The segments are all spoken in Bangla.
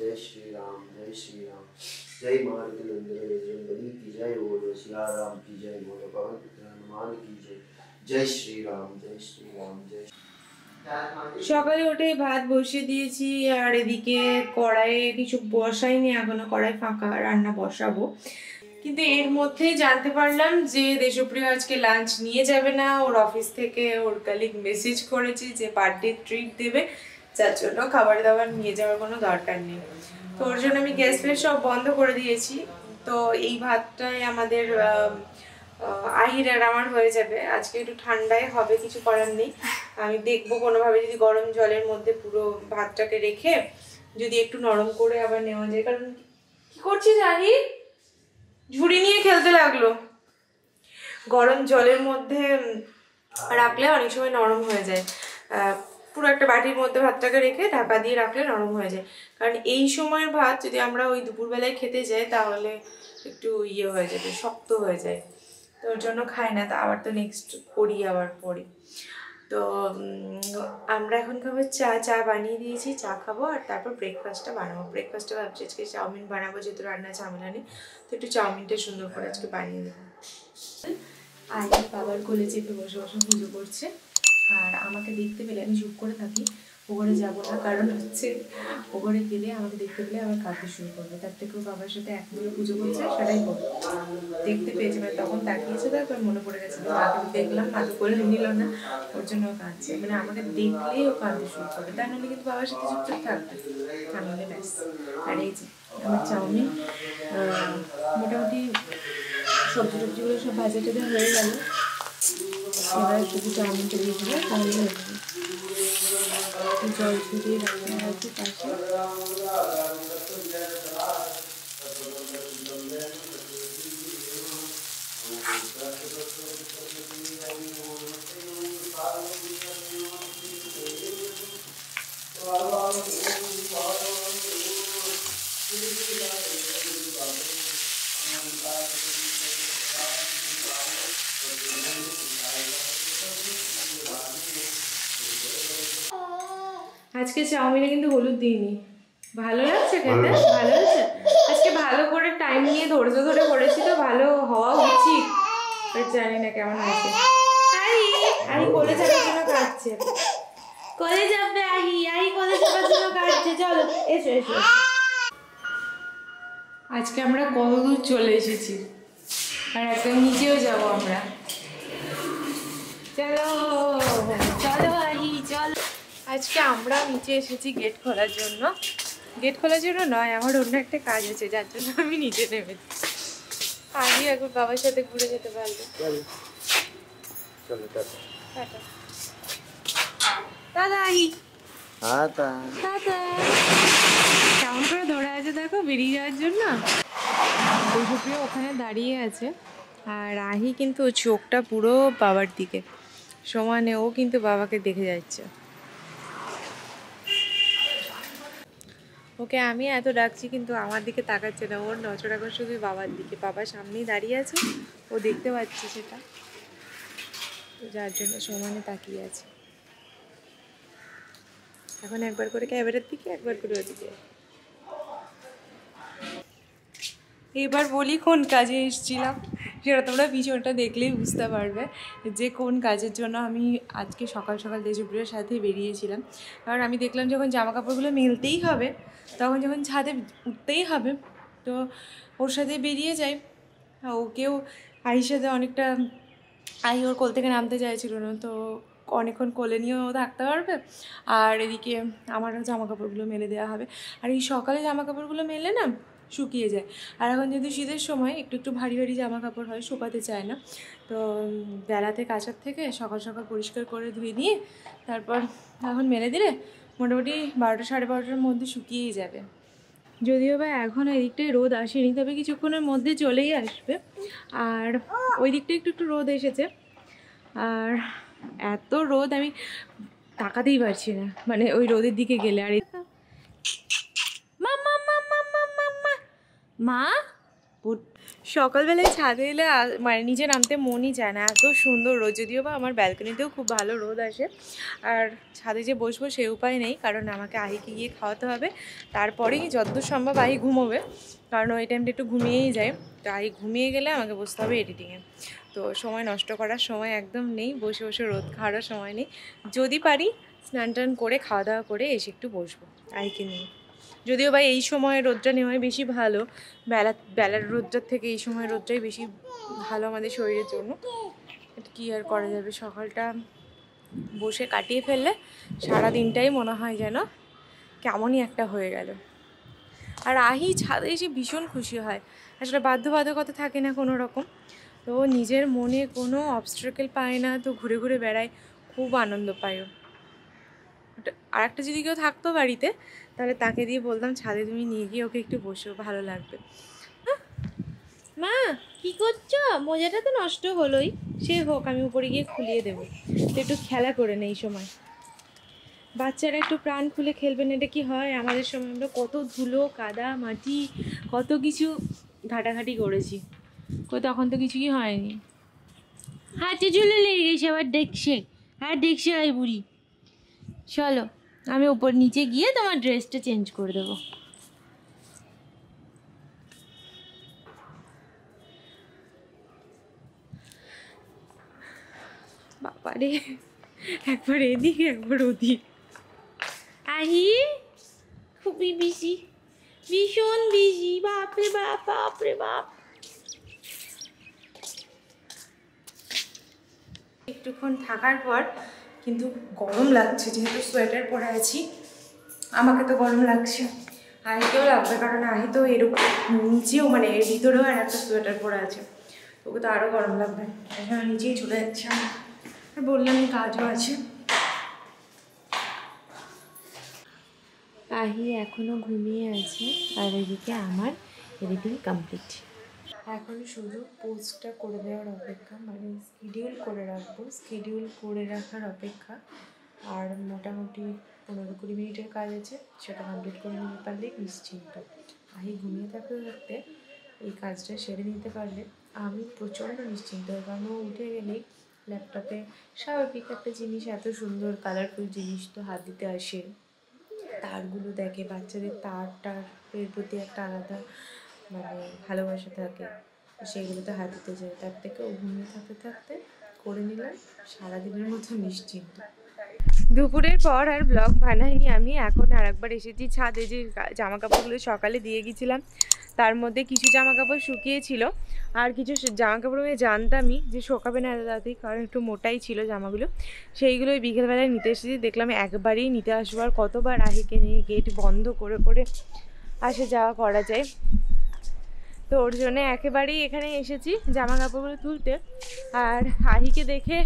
जय श्री राम जय श्री राम। जय मारुति नंदन बजरंगबली की जय, बोलो सिया राम की जय, बोलो पवन पुत्र हनुमान की जय। जय श्री राम जय श्री राम जय। সকালে উঠে ভাত বসিয়ে দিয়েছি, আর এদিকে কড়াইয়ে কিছু বসাইনি এখনো, কড়াই ফাঁকা, রান্না বসাবো। কিন্তু এর মধ্যেই জানতে পারলাম যে দেশপ্রিয় আজকে লাঞ্চ নিয়ে যাবে না, ওর অফিস থেকে ওর কলিগ মেসেজ করেছে যে বার্থডে ট্রিট দেবে, যার জন্য খাবার দাবার নিয়ে যাওয়ার কোনো দরকার নেই। তো ওর জন্য আমি গ্যাস ফ্যাস সব বন্ধ করে দিয়েছি। তো এই ভাতটাই আমাদের আহির আর আমার হয়ে যাবে। আজকে একটু ঠান্ডায় হবে, কিছু করার নেই। আমি দেখবো কোনোভাবে যদি গরম জলের মধ্যে পুরো ভাতটাকে রেখে যদি একটু নরম করে আবার নেওয়া যায়। কারণ কি করছিস আহির? ঝুড়ি নিয়ে খেলতে লাগলো। গরম জলের মধ্যে রাখলে অনেক সময় নরম হয়ে যায়। পুরো একটা বাটির মধ্যে ভাতটাকে রেখে ঢাকা দিয়ে রাখলে নরম হয়ে যায়। কারণ এই সময়ের ভাত যদি আমরা ওই দুপুরবেলায় খেতে যাই তাহলে একটু হয়ে যাবে, শক্ত হয়ে যায়। তো ওর জন্য খাই না। তা আবার তো নেক্সট করি, আবার পরে। তো আমরা এখন খাবো চা বানিয়ে দিয়েছি, চা খাবো আর তারপর ব্রেকফাস্টটা বানাবো। ব্রেকফাস্টে ভাবছি আজকে চাউমিন বানাবো, যেহেতু রান্না ঝামেলা নেই। তো একটু চাউমিনটা সুন্দর করে আজকে বানিয়ে দেবো। আর বাবার কোলে চেপে বসে বসে পুজো করছে, আর আমাকে দেখতে পেলে আমি চুপ করে থাকি, ওঘরে যাবো না। কারণ হচ্ছে ওঘরে গেলে আমাকে দেখতে পেলে আবার কাঁদতে শুরু করবে। তার থেকেও বাবার সাথে এক মিলে পুজো করছে, সেটাই করবো। দেখতে পেয়েছে, মানে তখন তাকিয়েছে, তারপর মনে পড়ে গেছে। মাকে দেখলাম, মা তো কোলে নিল না, ওর জন্য ও কাঁদছে। মানে আমাকে দেখলেই ও কাঁদতে শুরু করবে, তার নাহলে কিন্তু বাবার সাথে চুপচাপ থাকবে, তাহলে ব্যাস। আর এই যে আমার চাউমিন মোটামুটি সবজিগুলো সব ভাজা টাজা হয়ে গেল। এবার শুধু চাউমিনটা দিয়ে দিলে তাহলে হয়ে যাবে। জল দিয়ে রাখতে রাখছি পাশে। আজকে চাউমিনে কিন্তু হলুদ দিইনি। ভালো লাগছে খেতে? ভালো লাগছে। আজকে ভালো করে টাইম নিয়ে ধৈর্য ধরে করেছি, তো ভালো হওয়া উচিত। জানি না কেমন হয়েছে। আহি কোলে চাপার জন্য কাটছে, কোলে যাবে আহি কোলে চাপার জন্য কাটছে। চলো এসো এসো। আজকে আমরা কত দূর চলে এসেছি, আর একদম নিচেও যাবো আমরা। চলো চলো আহি চলো। আজকে আমরা নিচে এসেছি গেট খোলার জন্য। গেট খোলার জন্য নয়, আমার অন্য একটা কাজ আছে, যার জন্য আমি নিচে নেমেছি। আগে একবার বাবার সাথে ঘুরে যেতে পারবো। দাদা আহি কেমন করে দৌড়ে আছে দেখো বেরিয়ে যাওয়ার জন্য। দেশপ্রিয় ওখানে দাঁড়িয়ে আছে, আর আহি কিন্তু চোখটা পুরো বাবার দিকে সমানে, ও কিন্তু বাবাকে দেখে যাচ্ছে। ওকে আমি এত ডাকছি কিন্তু আমার দিকে তাকাচ্ছে না, ওর নজর এখন শুধু বাবার দিকে। বাবার সামনেই দাঁড়িয়ে আছে, ও দেখতে পাচ্ছে সেটা, যার জন্য সমানে তাকিয়ে আছে। এখন একবার করে ক্যামেরার দিকে, একবার করে ওদিকে। এবার বলি কোন কাজে এসেছিলাম, সেটা তোমরা পিছনটা দেখলেই বুঝতে পারবে যে কোন কাজের জন্য আমি আজকে সকাল সকাল দেশপ্রিয়র সাথে বেরিয়েছিলাম। কারণ আমি দেখলাম যখন জামা কাপড়গুলো মেলতেই হবে, তখন যখন ছাদে উঠতেই হবে, তো ওর সাথে বেরিয়ে যাই। ওকেও আহির সাথে অনেকটা, আহি ওর কোল থেকে নামতে চাইছিল না, তো অনেকক্ষণ কোলে নিয়েও থাকতে পারবে, আর এদিকে আমারও জামা কাপড়গুলো মেলে দেওয়া হবে। আর এই সকালে জামা কাপড়গুলো মেলে না শুকিয়ে যায়, আর এখন যদি শীতের সময় একটু একটু ভারী ভারী জামা কাপড় হয়, শুকাতে চায় না। তো বেলাতে কাচার থেকে সকাল সকাল পরিষ্কার করে ধুয়ে নিয়ে তারপর এখন মেলে দিলে মোটামুটি 12টা সাড়ে 12টার মধ্যে শুকিয়েই যাবে। যদিও বা এখন এই দিকটায় রোদ আসেনি, তবে কিছুক্ষণের মধ্যে চলেই আসবে। আর ওই দিকটা একটু একটু রোদ এসেছে, আর এত রোদ আমি তাকাতেই পারছি না, মানে ওই রোদের দিকে গেলে। আর মা সকালবেলায় ছাদে এলে মানে নিচে নামতে মনই চায় না, এত সুন্দর রোদ। যদিও বা আমার ব্যালকনিতেও খুব ভালো রোদ আসে, আর ছাদে যে বসবো সে উপায় নেই, কারণ আমাকে আহিকে গিয়ে খাওয়াতে হবে। তারপরেই যতদূর সম্ভব আহি ঘুমোবে, কারণ ওই টাইমটা একটু ঘুমিয়েই যায়। তো আহি ঘুমিয়ে গেলে আমাকে বসতে হবে এডিটিংয়ে। তো সময় নষ্ট করার সময় একদম নেই, বসে বসে রোদ খাওয়ারও সময় নেই। যদি পারি স্নান টান করে খাওয়া দাওয়া করে এসে একটু বসবো আহিকে নিয়ে। যদিও বা এই সময় রোদটা নেওয়াই বেশি ভালো, বেলার রোদটার থেকে এই সময় রোদটাই বেশি ভালো আমাদের শরীরের জন্য। এটা কী আর করা যাবে, সকালটা বসে কাটিয়ে ফেললে সারা দিনটাই মনে হয় যেন কেমনই একটা হয়ে গেল। আর আহি ছাদে এসে ভীষণ খুশি হয়, আসলে বাধ্যবাধকতা থাকে না কোনো রকম, তো নিজের মনে কোনো অবস্ট্রাকেল পায় না, তো ঘুরে ঘুরে বেড়ায়, খুব আনন্দ পায়। আর একটা যদি কেউ থাকতো বাড়িতে, তাহলে তাকে দিয়ে বলতাম ছাদে তুমি নিয়ে গিয়ে ওকে একটু বসো, ভালো লাগবে। মা কি করছো? মোজাটা তো নষ্ট হলোই, সে হোক, আমি উপরে গিয়ে খুলিয়ে দেবো, তো একটু খেলা করে নেই সময়। বাচ্চারা একটু প্রাণ খুলে খেলবেন, এটা কি হয়? আমাদের সময় আমরা কত ধুলো কাদা মাটি কত কিছু ঘাটাঘাটি করেছি, তখন তো কিছুই হয়নি। হাতে চলে লেগে গেছে আবার দেখছে, আর দেখছে ওই বুড়ি। চলো আমি উপর নিচে গিয়ে তোমার ড্রেসটা চেঞ্জ করে দেবো। বাবারে, একবার এদিকে একবার ওদিক। আহি খুবই বিজি, ভীষণ বিজি, বাপরে বাপ বাপরে বাপ। একটুক্ষণ থাকার পর কিন্তু গরম লাগছে, যেহেতু সোয়েটার পরে আছি আমাকে তো গরম লাগছে, আহিকেও লাগবে, কারণ আহি তো এরকম নিচেও মানে এর ভিতরেও আর একটা সোয়েটার পরে আছে, ওকে তো আরও গরম লাগবে। এখানে নিচেই চলে যাচ্ছে, আর বললাম কাজও আছে। আহি এখনও ঘুমিয়ে আছে, আর এদিকে আমার এডিটিং কমপ্লিট। এখন শুধু পোস্টটা করে দেওয়ার অপেক্ষা, মানে শিডিউল করে রাখবো, শিডিউল করে রাখার অপেক্ষা। আর মোটামুটি 15-20 মিনিটের কাজ আছে, সেটা কমপ্লিট করে নিতে পারলেই নিশ্চিন্ত। আহি ঘুমিয়ে থাকতে থাকতে এই কাজটা সেরে নিতে পারলে আমি প্রচণ্ড নিশ্চিন্ত হই, কারণ ও উঠে গেলেই ল্যাপটপে স্বাভাবিক একটা জিনিস, এত সুন্দর কালারফুল জিনিস তো হাত দিতে আসে, তারগুলো দেখে, বাচ্চাদের তারের প্রতি একটা আলাদা মানে ভালোবাসা থাকে, সেগুলো তো হাত দিতে যায়। তার থেকে ও ঘুমিয়ে থাকতে থাকতে করে নিলাম, সারাদিনের মতো নিশ্চিন্ত। দুপুরের পর আর ব্লগ বানাইনি আমি, এখন আর একবার এসেছি ছাদে। যে জামা কাপড়গুলো সকালে দিয়ে গেছিলাম তার মধ্যে কিছু জামা কাপড় শুকিয়েছিল, আর কিছু জামা কাপড় আমি জানতামই যে শোকাবে না এত তাড়াতাড়ি, কারণ একটু মোটাই ছিল জামাগুলো, সেইগুলো বিকেলবেলায় নিতে এসেছি। দেখলাম একবারেই নিতে আসবো, আর কতবার আহিকে নিয়ে গেট বন্ধ করে করে আসে যাওয়া করা যায়, তো ওর জন্য একেবারেই এখানে এসেছি জামা কাপড়গুলো তুলতে। আর আহিকে দেখে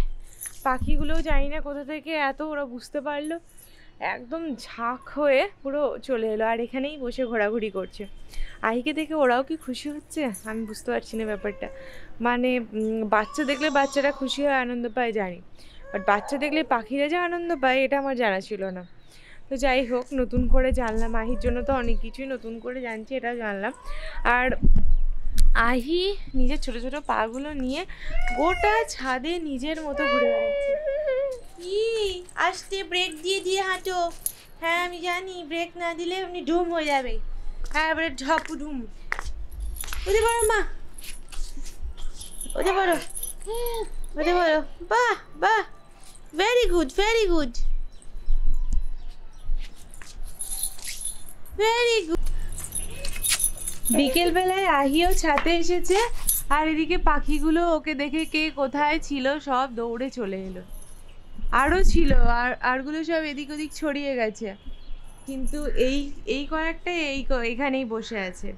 পাখিগুলোও জানি না কোথা থেকে এত ওরা বুঝতে পারলো, একদম ঝাঁক হয়ে পুরো চলে এলো, আর এখানেই বসে ঘোরাঘুরি করছে। আহিকে দেখে ওরাও কি খুশি হচ্ছে আমি বুঝতে পারছি না ব্যাপারটা। মানে বাচ্চা দেখলে বাচ্চারা খুশি হয় আনন্দ পায় জানি, বাট বাচ্চা দেখলে পাখিরা যে আনন্দ পায় এটা আমার জানা ছিল না। তো যাই হোক, নতুন করে জানলাম, আহির জন্য তো অনেক কিছুই নতুন করে জানছি, এটা জানলাম। আর আহি নিজের ছোট ছোট পাগুলো নিয়ে গোটা ছাদে নিজের মতো ঘুরে বেড়াচ্ছে। কি আসতে ব্রেক দিয়ে দিয়ে হাঁটো, হ্যাঁ আমি জানি, ব্রেক না দিলে এমনি ডুম হয়ে যাবে, হ্যাঁ এবারে ঝপু ডুম। ওতে পারো মা, ওতে পারো, ওতে পারো, বাহ বাহ, very good very good very good. বিকেলবেলায় আহিও ছাদে এসেছে, আর এদিকে পাখিগুলো ওকে দেখে কে কোথায় ছিল সব দৌড়ে চলে এলো। আরও ছিল, আরগুলো সব এদিক ওদিক ছড়িয়ে গেছে, কিন্তু এই কয়েকটা এইখানেই বসে আছে।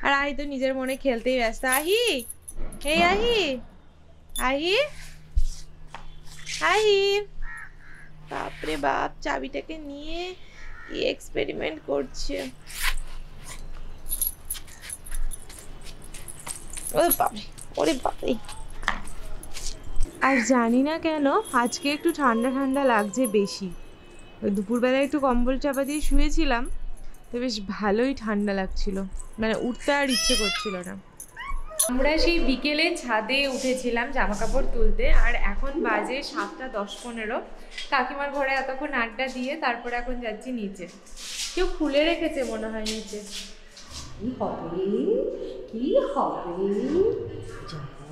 আর আহি তো নিজের মনে খেলতেই ব্যস্ত। আহি, এই আহি, আহি, আহি, বাপরে বাপ, চাবিটাকে নিয়ে কি এক্সপেরিমেন্ট করছে। ওরে বাপরে, ওরে বাপরে। আর জানি না কেন আজকে একটু ঠান্ডা ঠান্ডা লাগছে বেশি, দুপুরবেলায় একটু কম্বল চাপা দিয়ে শুয়েছিলাম, তো বেশ ভালোই ঠান্ডা লাগছিল, মানে উঠতে আর ইচ্ছে করছিল না। আমরা সেই বিকেলে ছাদে উঠেছিলাম জামা কাপড় তুলতে, আর এখন বাজে 7:10-15। কাকিমার ঘরে এতক্ষণ আড্ডা দিয়ে তারপরে এখন যাচ্ছি নিচে। কেউ খুলে রেখেছে মনে হয় নিচে। কি হবে কি হবে?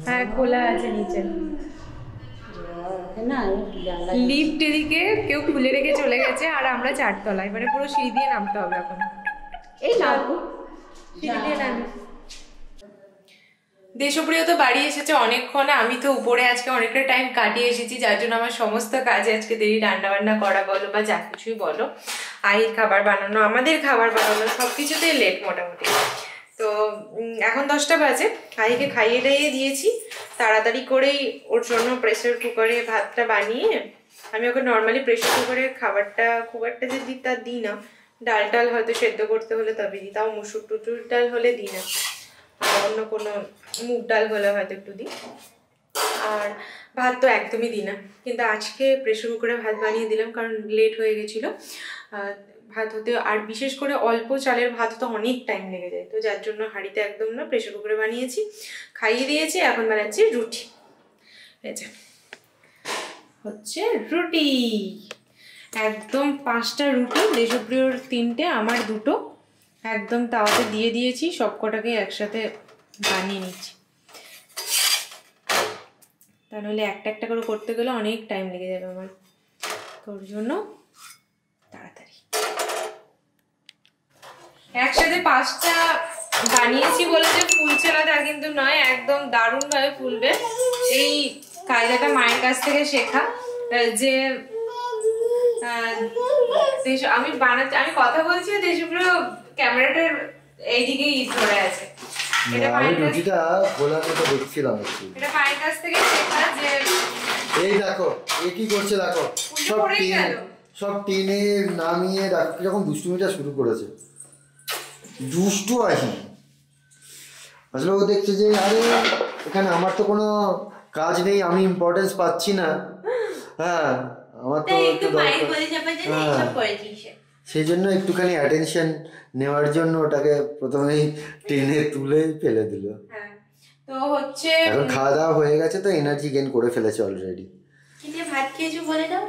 হ্যাঁ খোলা আছে নিচে, না লিফট এদিকে কেউ খুলে রেখে চলে গেছে, আর আমরা 4 তলায়, মানে পুরো সিঁড়ি দিয়ে নামতে হবে এখন। এই নামবো সিঁড়ি দিয়ে নামি। দেশপ্রিয় তো বাড়ি এসেছে অনেকক্ষণ, আমি তো উপরে আজকে অনেকটা টাইম কাটিয়ে এসেছি, যার জন্য আমার সমস্ত কাজে আজকে দেরি, রান্না বান্না করা বলো বা যা কিছুই বলো, আইর খাবার বানানো, আমাদের খাবার বানানো, সব কিছুতেই লেট মোটামুটি। তো এখন 10টা বাজে, আইকে খাইয়ে দাইয়ে দিয়েছি, তাড়াতাড়ি করেই ওর জন্য প্রেসার কুকারে ভাতটা বানিয়ে, আমি ওকে নর্মালি প্রেসার কুকারে খাবারটা খুব একটা যে দিই তা দিই না, ডাল টাল হয়তো সেদ্ধ করতে হলে তবে দিই, তাও মুসুর টুসুর ডাল হলে দিই না, অন্য কোনো মুগ ডাল হলে হয়তো একটু দিই, আর ভাত তো একদমই দিই না। কিন্তু আজকে প্রেসার কুকারে ভাত বানিয়ে দিলাম, কারণ লেট হয়ে গেছিলো ভাত হতে, আর বিশেষ করে অল্প চালের ভাত তো অনেক টাইম লেগে যায়, তো যার জন্য হাঁড়িতে একদম না, প্রেসার কুকারে বানিয়েছি, খাইয়ে দিয়েছি। এখন বানাচ্ছি রুটি। এই যে হচ্ছে রুটি, একদম 5টা রুটি, দেশপ্রিয়র 3টে, আমার 2টো, একদম তাওয়াতে দিয়ে দিয়েছি, সব কটাকে একসাথে বানিয়ে নিচ্ছি, তা নাহলে একটা একটা করে করতে গেলে অনেক টাইম লেগে যাবে আমার, তোর জন্য তাড়াতাড়ি একসাথে 5টা বানিয়েছি বলে যে ফুলছে না তা কিন্তু নয়, একদম দারুণভাবে ফুলবে। এই কায়দাটা মায়ের কাছ থেকে শেখা, যে আমি বানাচ্ছি, আমি কথা বলছি, দেশপ্রিয় ক্যামেরাটার এইদিকেই ধরে আছে। এটা মায়ের কাছ থেকে শেখা, যে এই দেখো এ কি করছে, দেখো সব টিনে নামিয়ে কিরকম দুষ্টুমিটা শুরু করেছে। দুষ্টু আসি আসলে ও দেখছে যে আরে এখানে আমার তো কোনো কাজ নেই, আমি ইম্পর্টেন্স পাচ্ছি না, হ্যাঁ আমার তো একটু দরকার, সেই জন্য একটুখানি অ্যাটেনশন নেওয়ার জন্য ওটাকে প্রথমেই টেনে তুলে ফেলে দিল। তো হচ্ছে এখন খাওয়া দাওয়া হয়ে গেছে, তো এনার্জি গেইন করে ফেলেছে অলরেডি। ভাত খেয়েছো বলে দাও।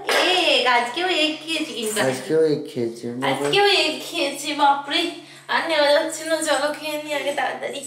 আজকেও এগ খেয়েছি, কিন্তু আজকেও এগ খেয়েছে বাপরে, আর নেওয়া যাচ্ছে না, চলো খেয়ে নি আগে তাড়াতাড়ি।